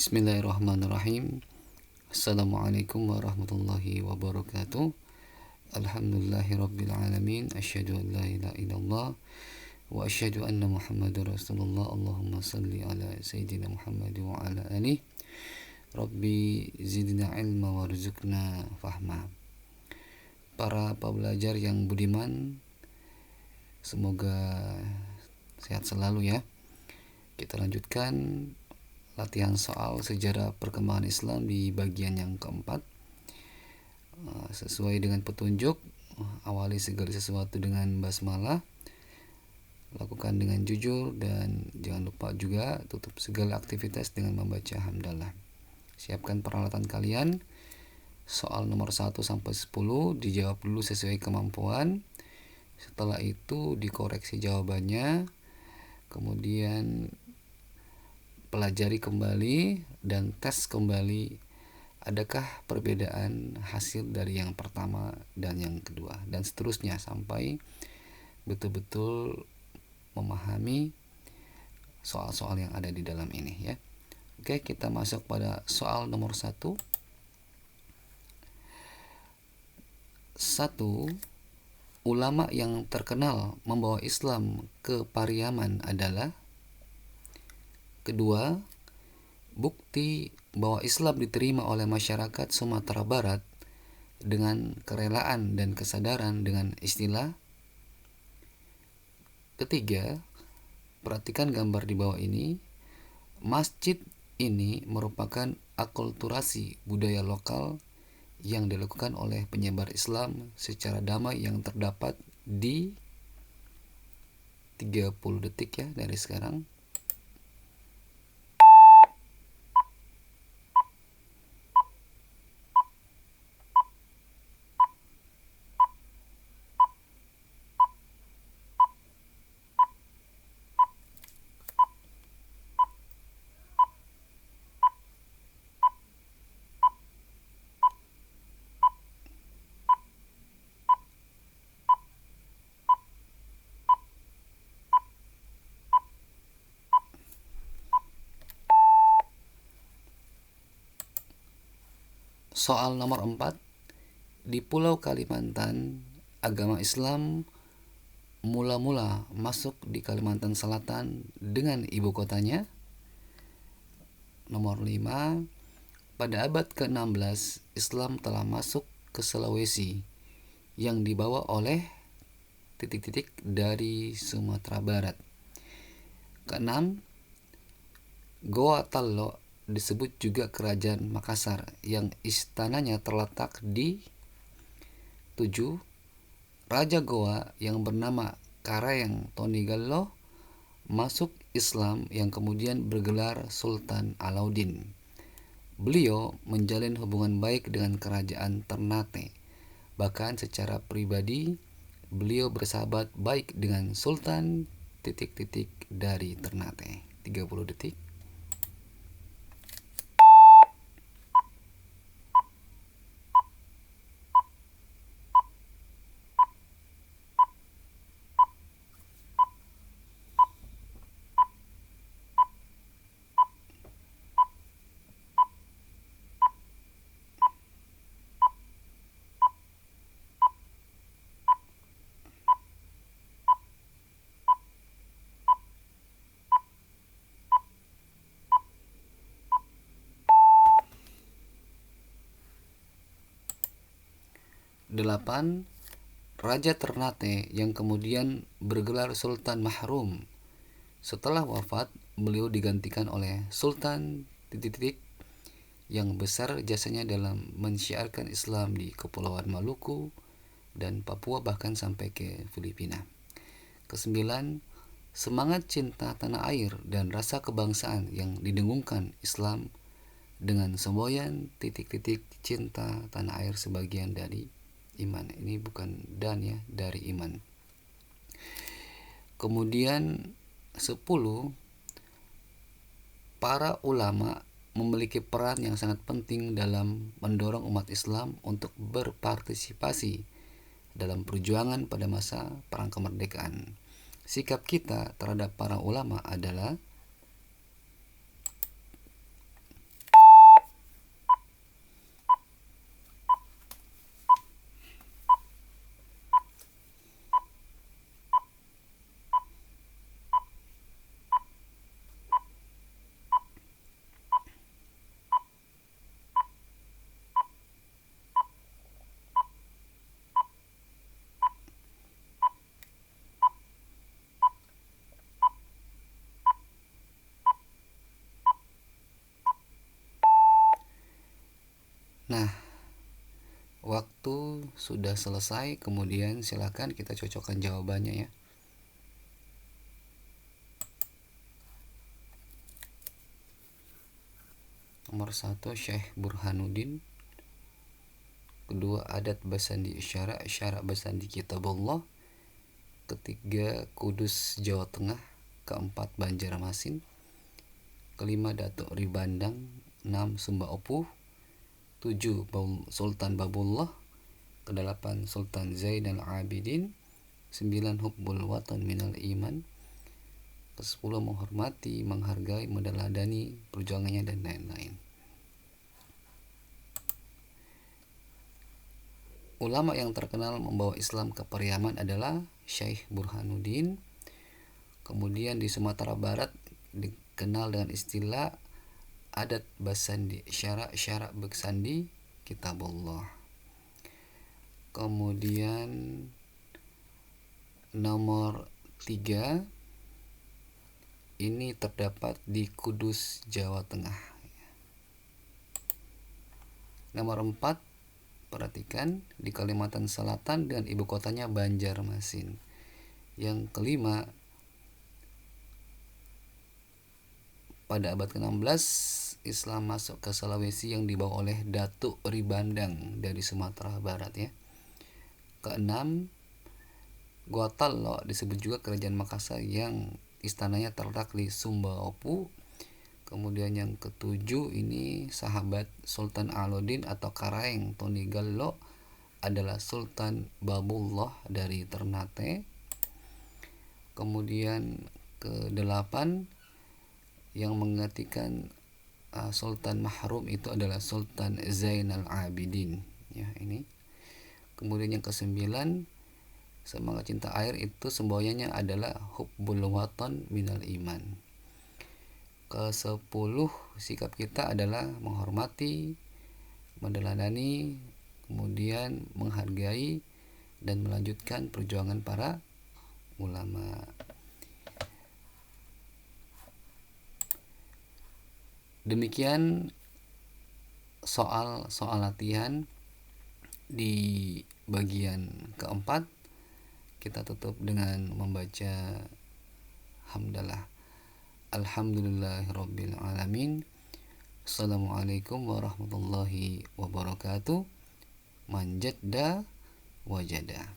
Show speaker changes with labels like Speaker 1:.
Speaker 1: Bismillahirrahmanirrahim. Assalamualaikum warahmatullahi wabarakatuh. Alhamdulillahirrabbilalamin. Asyhadu an la ilaha illallah wa asyhadu anna Muhammadar Rasulullah. Allahumma salli ala Sayyidina Muhammad wa ala alihi. Rabbi zidna ilma warzuqna fahma. Para pembelajar yang budiman, semoga sehat selalu ya. Kita lanjutkan latihan soal sejarah perkembangan Islam di bagian yang keempat. Sesuai dengan petunjuk, awali segala sesuatu dengan basmalah, lakukan dengan jujur, dan jangan lupa juga tutup segala aktivitas dengan membaca hamdalah. Siapkan peralatan kalian. Soal nomor 1 sampai 10 dijawab dulu sesuai kemampuan. Setelah itu dikoreksi jawabannya, kemudian pelajari kembali dan tes kembali adakah perbedaan hasil dari yang pertama dan yang kedua, dan seterusnya sampai betul-betul memahami soal-soal yang ada di dalam ini ya. Oke, kita masuk pada soal nomor 1. 1. Ulama yang terkenal membawa Islam ke Pariaman adalah. Kedua, bukti bahwa Islam diterima oleh masyarakat Sumatera Barat dengan kerelaan dan kesadaran dengan istilah. Ketiga, perhatikan gambar di bawah ini. Masjid ini merupakan akulturasi budaya lokal yang dilakukan oleh penyebar Islam secara damai yang terdapat di 30 detik ya dari sekarang. Soal nomor 4. Di Pulau Kalimantan, agama Islam mula-mula masuk di Kalimantan Selatan dengan ibu kotanya. Nomor 5. Pada abad ke-16, Islam telah masuk ke Sulawesi yang dibawa oleh dari Sumatera Barat. Ke-6. Goa Tallo disebut juga Kerajaan Makassar yang istananya terletak di. 7. Raja Goa yang bernama Karayang Tonigallo masuk Islam yang kemudian bergelar Sultan Alauddin. Beliau menjalin hubungan baik dengan Kerajaan Ternate. Bahkan secara pribadi beliau bersahabat baik dengan Sultan dari Ternate. 30 detik. Delapan. Raja Ternate yang kemudian bergelar Sultan Mahrum. Setelah wafat, beliau digantikan oleh Sultan yang besar jasanya dalam mensyiarkan Islam di Kepulauan Maluku dan Papua, bahkan sampai ke Filipina. Kesembilan. Semangat cinta tanah air dan rasa kebangsaan yang didengungkan Islam dengan semboyan cinta tanah air sebagian dari iman. Ini bukan dan ya, dari iman. Kemudian 10. Para ulama memiliki peran yang sangat penting dalam mendorong umat Islam untuk berpartisipasi dalam perjuangan pada masa perang kemerdekaan. Sikap kita terhadap para ulama adalah. Nah, waktu sudah selesai, kemudian silakan kita cocokkan jawabannya ya. Nomor 1 Syekh Burhanuddin. Kedua adat Basandi Isyara, Isyara Basandi Kitabullah. Ketiga Kudus Jawa Tengah. Keempat Banjarmasin. Kelima Datuk Ribandang. 6 Sumba Opuh. 7 Sultan Babullah. Kedelapan Sultan Zainal Abidin. 9 Hubbul Watan Minal Iman. Ke-10 menghormati, menghargai, meneladani perjuangannya dan lain-lain. Ulama yang terkenal membawa Islam ke Pariaman adalah Syekh Burhanuddin. Kemudian di Sumatera Barat dikenal dengan istilah adat Basandi Isyara Basandi Kitabullah. Kemudian nomor 3 ini terdapat di Kudus, Jawa Tengah. Nomor 4, perhatikan, di Kalimantan Selatan dan ibu kotanya Banjarmasin. Yang kelima, pada abad ke-16 Islam masuk ke Sulawesi yang dibawa oleh Datuk Ribandang dari Sumatera Barat ya. Keenam, Gua Tallo disebut juga kerajaan Makassar yang istananya terletak di Sumba Opuh. Kemudian yang ketujuh ini sahabat Sultan Alauddin atau Karaeng Tonigallo adalah Sultan Babullah dari Ternate. Kemudian ke-8 yang menggantikan Sultan Mahrum itu adalah Sultan Zainal Abidin ya ini. Kemudian yang ke-9 semangat cinta air itu semboyannya adalah Hubbul Watan Minal Iman. Ke-10 sikap kita adalah menghormati, meneladani, kemudian menghargai dan melanjutkan perjuangan para ulama. Demikian soal latihan di bagian keempat. Kita tutup dengan membaca hamdalah. Alhamdulillahirabbil alamin. Assalamualaikum warahmatullahi wabarakatuh. Manjadda wajada.